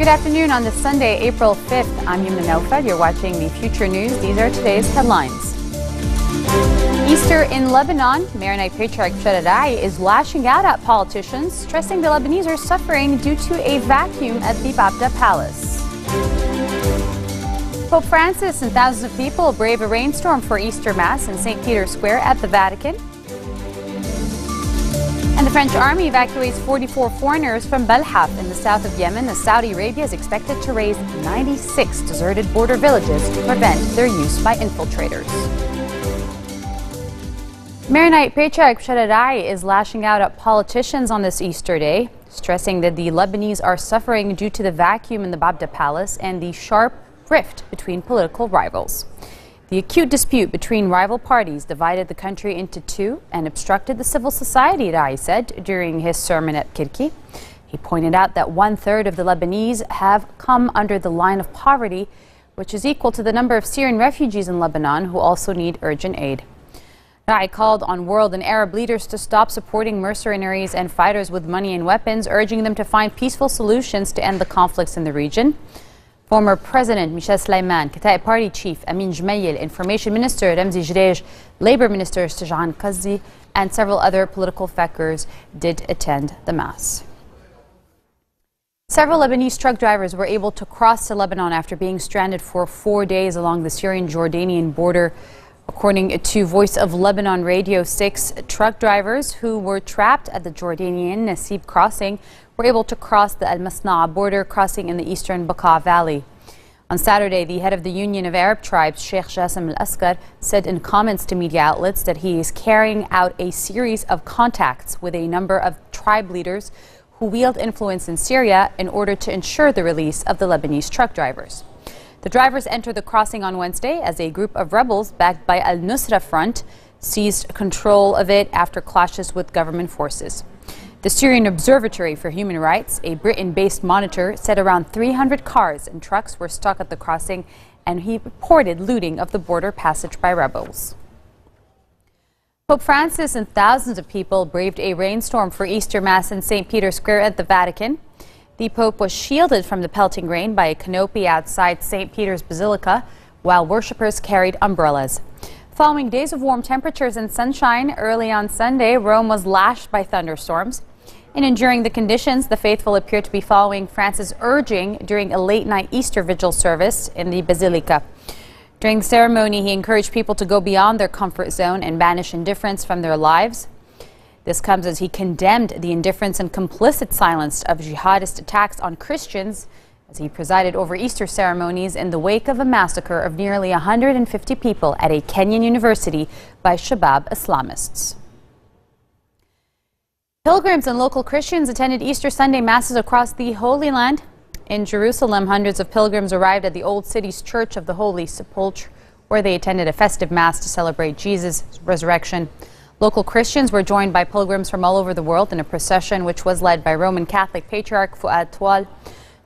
Good afternoon on this Sunday, April 5th. I'm Yumna Naufal. You're watching the Future News. These are today's headlines. Easter in Lebanon. Maronite Patriarch FutureTV is lashing out at politicians, stressing the Lebanese are suffering due to a vacuum at the Babda Palace. Pope Francis and thousands of people brave a rainstorm for Easter Mass in St. Peter's Square at the Vatican. And the French army evacuates 44 foreigners from Balhaf in the south of Yemen, as Saudi Arabia is expected to raise 96 deserted border villages to prevent their use by infiltrators. Maronite Patriarch FutureTV is lashing out at politicians on this Easter day, stressing that the Lebanese are suffering due to the vacuum in the Babda Palace and the sharp rift between political rivals. The acute dispute between rival parties divided the country into two and obstructed the civil society, Rai said during his sermon at Kirki. He pointed out that 1/3 of the Lebanese have come under the line of poverty, which is equal to the number of Syrian refugees in Lebanon who also need urgent aid. Rai called on world and Arab leaders to stop supporting mercenaries and fighters with money and weapons, urging them to find peaceful solutions to end the conflicts in the region. Former President Michel Sleiman, Kataib Party Chief Amin Jmayel, Information Minister Ramzi Jrej, Labor Minister Stajan Kazi, and several other political figures did attend the Mass. Several Lebanese truck drivers were able to cross to Lebanon after being stranded for 4 days along the Syrian-Jordanian border. According to Voice of Lebanon Radio, 6 truck drivers who were trapped at the Jordanian Nasib crossing were able to cross the Al-Masna'a border crossing in the eastern Bekaa Valley. On Saturday, the head of the Union of Arab Tribes, Sheikh Jassim Al-Askar, said in comments to media outlets that he is carrying out a series of contacts with a number of tribe leaders who wield influence in Syria in order to ensure the release of the Lebanese truck drivers. The drivers entered the crossing on Wednesday as a group of rebels backed by Al-Nusra Front seized control of it after clashes with government forces. The Syrian Observatory for Human Rights, a Britain-based monitor, said around 300 cars and trucks were stuck at the crossing, and he reported looting of the border passage by rebels. Pope Francis and thousands of people braved a rainstorm for Easter Mass in St. Peter's Square at the Vatican. The Pope was shielded from the pelting rain by a canopy outside St. Peter's Basilica, while worshippers carried umbrellas. Following days of warm temperatures and sunshine early on Sunday, Rome was lashed by thunderstorms. In enduring the conditions, the faithful appeared to be following Francis' urging during a late-night Easter vigil service in the Basilica. During the ceremony, he encouraged people to go beyond their comfort zone and banish indifference from their lives. This comes as he condemned the indifference and complicit silence of jihadist attacks on Christians as he presided over Easter ceremonies in the wake of a massacre of nearly 150 people at a Kenyan university by Shabab Islamists. Pilgrims and local Christians attended Easter Sunday Masses across the Holy Land. In Jerusalem, hundreds of pilgrims arrived at the Old City's Church of the Holy Sepulchre, where they attended a festive Mass to celebrate Jesus' resurrection. Local Christians were joined by pilgrims from all over the world in a procession which was led by Roman Catholic Patriarch Fuad Twal.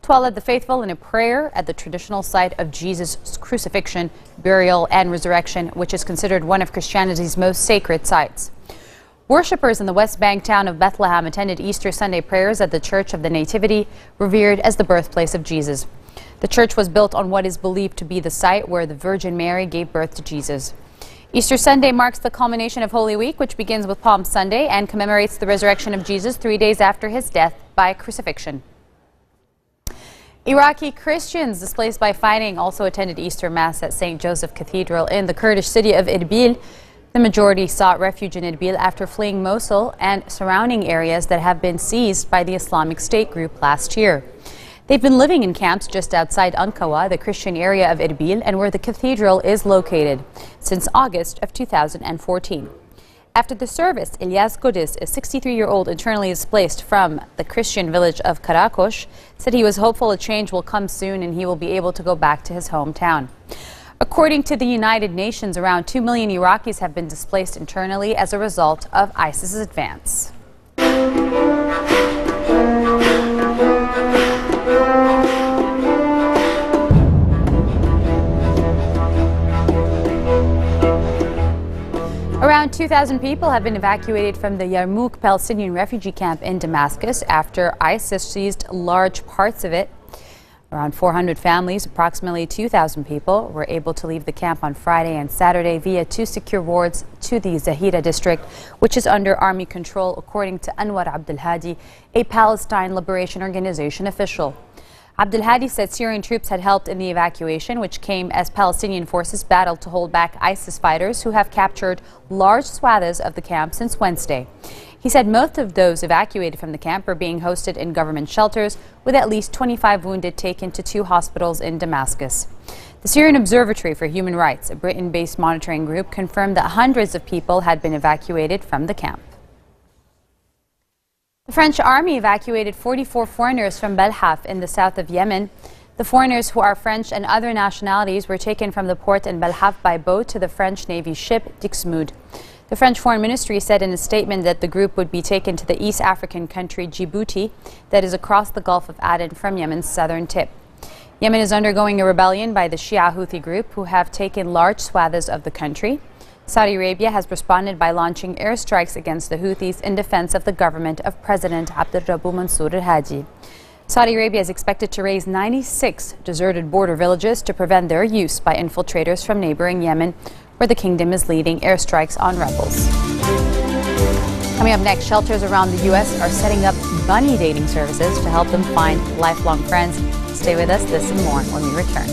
Twal led the faithful in a prayer at the traditional site of Jesus' crucifixion, burial, and resurrection, which is considered one of Christianity's most sacred sites. Worshippers in the West Bank town of Bethlehem attended Easter Sunday prayers at the Church of the Nativity, revered as the birthplace of Jesus. The church was built on what is believed to be the site where the Virgin Mary gave birth to Jesus. Easter Sunday marks the culmination of Holy Week, which begins with Palm Sunday and commemorates the resurrection of Jesus 3 days after his death by crucifixion. Iraqi Christians displaced by fighting also attended Easter Mass at St. Joseph Cathedral in the Kurdish city of Erbil. The majority sought refuge in Erbil after fleeing Mosul and surrounding areas that have been seized by the Islamic State group last year. They've been living in camps just outside Ankawa, the Christian area of Erbil, and where the cathedral is located, since August of 2014. After the service, Ilyas Kudis, a 63-year-old internally displaced from the Christian village of Karakosh, said he was hopeful a change will come soon and he will be able to go back to his hometown. According to the United Nations, around 2 million Iraqis have been displaced internally as a result of ISIS's advance. Around 2,000 people have been evacuated from the Yarmouk Palestinian refugee camp in Damascus after ISIS seized large parts of it. Around 400 families, approximately 2,000 people, were able to leave the camp on Friday and Saturday via 2 secure wards to the Zahira district, which is under army control, according to Anwar Abdulhadi, a Palestine Liberation Organization official. Abdulhadi said Syrian troops had helped in the evacuation, which came as Palestinian forces battled to hold back ISIS fighters who have captured large swaths of the camp since Wednesday. He said most of those evacuated from the camp are being hosted in government shelters, with at least 25 wounded taken to 2 hospitals in Damascus. The Syrian Observatory for Human Rights, a Britain-based monitoring group, confirmed that hundreds of people had been evacuated from the camp. The French army evacuated 44 foreigners from Belhaf in the south of Yemen. The foreigners, who are French and other nationalities, were taken from the port in Belhaf by boat to the French Navy ship Dixmude. The French Foreign Ministry said in a statement that the group would be taken to the East African country Djibouti, that is across the Gulf of Aden from Yemen's southern tip. Yemen is undergoing a rebellion by the Shia Houthi group, who have taken large swaths of the country. Saudi Arabia has responded by launching airstrikes against the Houthis in defense of the government of President Abdurrabbu Mansour al-Hadi. Saudi Arabia is expected to raise 96 deserted border villages to prevent their use by infiltrators from neighboring Yemen, where the kingdom is leading airstrikes on rebels. Coming up next, shelters around the U.S. are setting up bunny dating services to help them find lifelong friends. Stay with us, this and more when we return.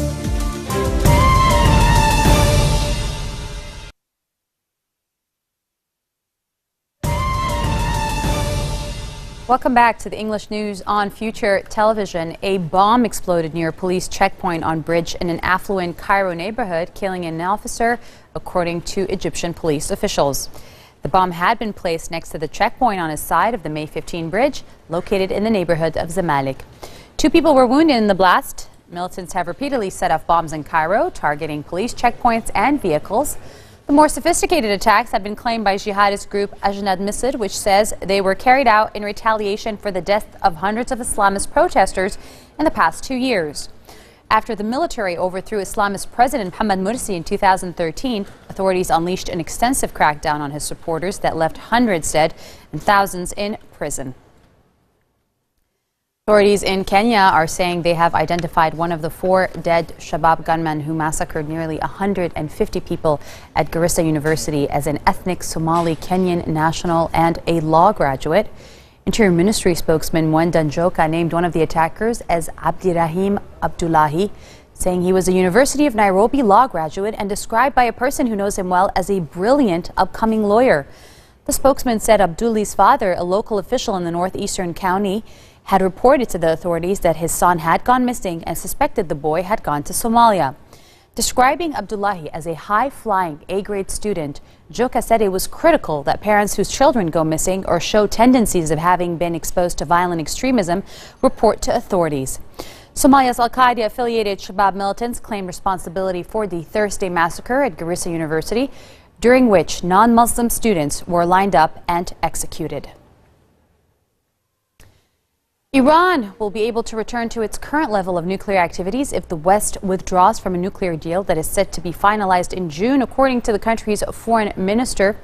Welcome back to the English news on Future Television. A bomb exploded near a police checkpoint on bridge in an affluent Cairo neighborhood, killing an officer, according to Egyptian police officials. The bomb had been placed next to the checkpoint on a side of the May 15 bridge, located in the neighborhood of Zamalek. 2 people were wounded in the blast. Militants have repeatedly set off bombs in Cairo, targeting police checkpoints and vehicles. The more sophisticated attacks have been claimed by jihadist group Ajnad Misr, which says they were carried out in retaliation for the death of hundreds of Islamist protesters in the past 2 years. After the military overthrew Islamist President Mohamed Morsi in 2013, authorities unleashed an extensive crackdown on his supporters that left hundreds dead and thousands in prison. Authorities in Kenya are saying they have identified one of the 4 dead Shabab gunmen who massacred nearly 150 people at Garissa University as an ethnic Somali Kenyan national and a law graduate. Interior Ministry spokesman Mwenda Njoka named one of the attackers as Abdirahim Abdullahi, saying he was a University of Nairobi law graduate and described by a person who knows him well as a brilliant upcoming lawyer. The spokesman said Abdullahi's father, a local official in the northeastern county, had reported to the authorities that his son had gone missing and suspected the boy had gone to Somalia. Describing Abdullahi as a high-flying A-grade student, Joka said it was critical that parents whose children go missing or show tendencies of having been exposed to violent extremism report to authorities. Somalia's Al-Qaeda-affiliated Shabab militants claim responsibility for the Thursday massacre at Garissa University, during which non-Muslim students were lined up and executed. Iran will be able to return to its current level of nuclear activities if the West withdraws from a nuclear deal that is set to be finalized in June, according to the country's foreign minister.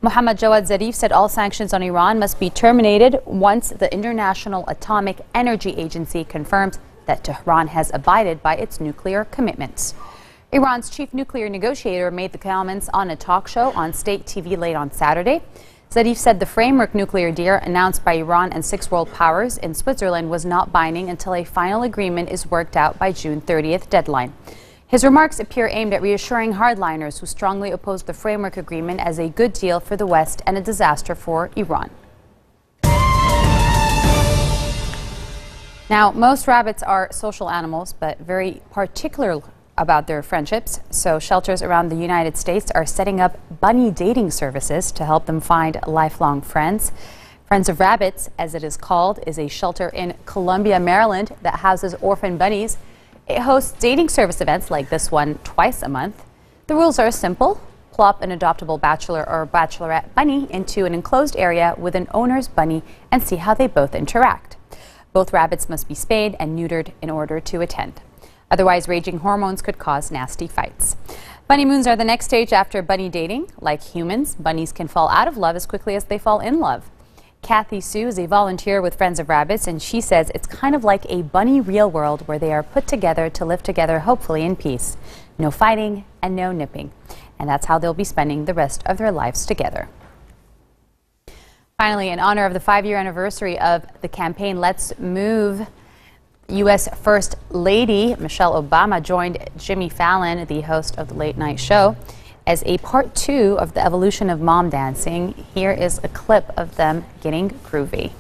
Mohammad Jawad Zarif said all sanctions on Iran must be terminated once the International Atomic Energy Agency confirms that Tehran has abided by its nuclear commitments. Iran's chief nuclear negotiator made the comments on a talk show on state TV late on Saturday. Zarif said the framework nuclear deal announced by Iran and 6 world powers in Switzerland was not binding until a final agreement is worked out by June 30th deadline. His remarks appear aimed at reassuring hardliners who strongly oppose the framework agreement as a good deal for the West and a disaster for Iran. Now, most rabbits are social animals, but very particular about their friendships. So shelters around the United States are setting up bunny dating services to help them find lifelong friends. Friends of Rabbits, as it is called, is a shelter in Columbia, Maryland that houses orphan bunnies. It hosts dating service events like this one twice a month. The rules are simple. Plop an adoptable bachelor or bachelorette bunny into an enclosed area with an owner's bunny and see how they both interact. Both rabbits must be spayed and neutered in order to attend. Otherwise, raging hormones could cause nasty fights. Bunny moons are the next stage after bunny dating. Like humans, bunnies can fall out of love as quickly as they fall in love. Kathy Sue is a volunteer with Friends of Rabbits, and she says it's kind of like a bunny real world where they are put together to live together, hopefully in peace. No fighting and no nipping. And that's how they'll be spending the rest of their lives together. Finally, in honor of the 5-year anniversary of the campaign Let's Move, U.S. First Lady Michelle Obama joined Jimmy Fallon, the host of the Late Night Show, as a part 2 of the evolution of mom dancing. Here is a clip of them getting groovy.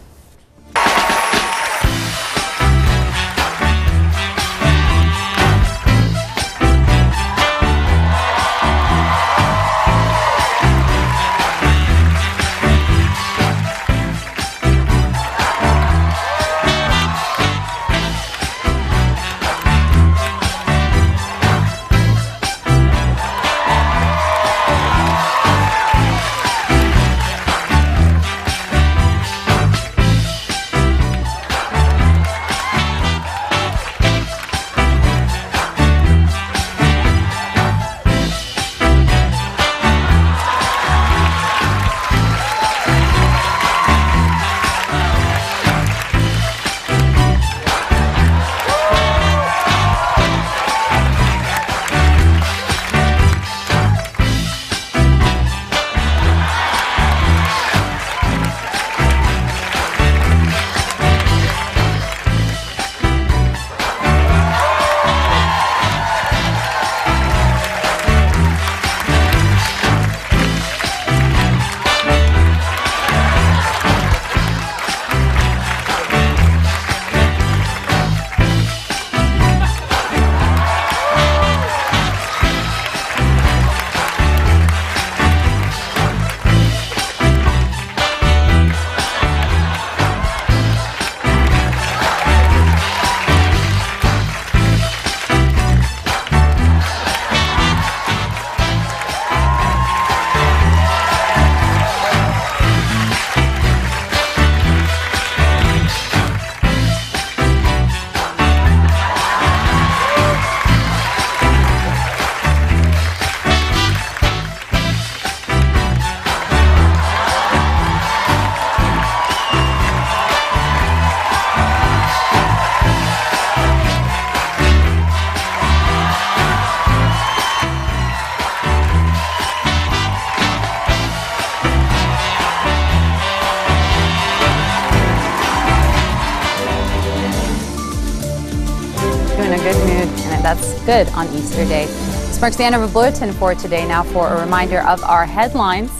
In a good mood, and that's good on Easter Day. This marks the end of a bulletin for today. Now for a reminder of our headlines.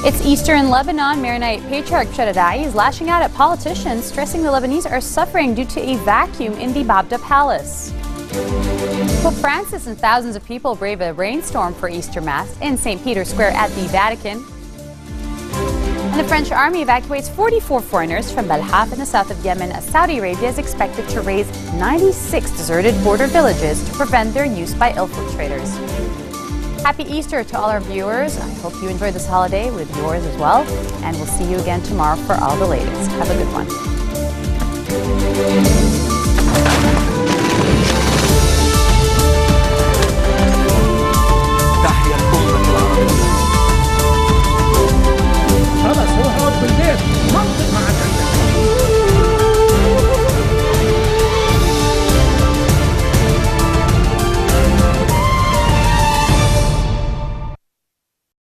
It's Easter in Lebanon. Maronite Patriarch Shaddai is lashing out at politicians, stressing the Lebanese are suffering due to a vacuum in the Babda Palace. Pope Francis and thousands of people brave a rainstorm for Easter Mass in St. Peter's Square at the Vatican. And the French army evacuates 44 foreigners from Balhaf in the south of Yemen, as Saudi Arabia is expected to raise 96 deserted border villages to prevent their use by infiltrators. Happy Easter to all our viewers. I hope you enjoyed this holiday with yours as well. And we'll see you again tomorrow for all the latest. Have a good one. خلاص هو حاط بالبيت